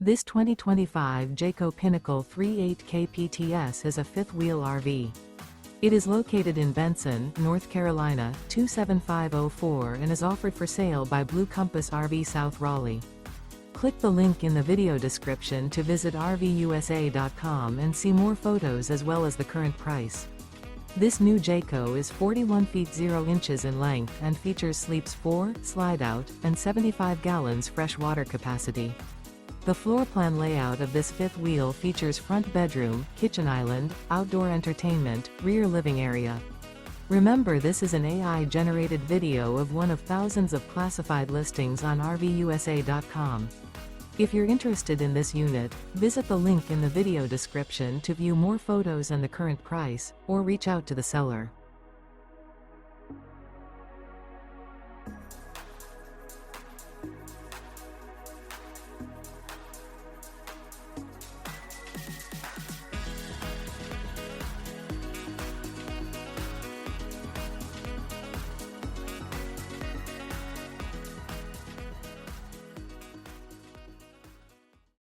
This 2025 Jayco Pinnacle 38 kpts is a fifth-wheel RV. It is located in Benson, North Carolina, 27504 and is offered for sale by Blue Compass RV South Raleigh. Click the link in the video description to visit RVUSA.com and see more photos as well as the current price. This new Jayco is 41 feet 0 inches in length and features sleeps 4, slide-out, and 75 gallons fresh water capacity. The floor plan layout of this fifth wheel features front bedroom, kitchen island, outdoor entertainment, rear living area. Remember, this is an AI-generated video of one of thousands of classified listings on RVUSA.com. If you're interested in this unit, visit the link in the video description to view more photos and the current price, or reach out to the seller.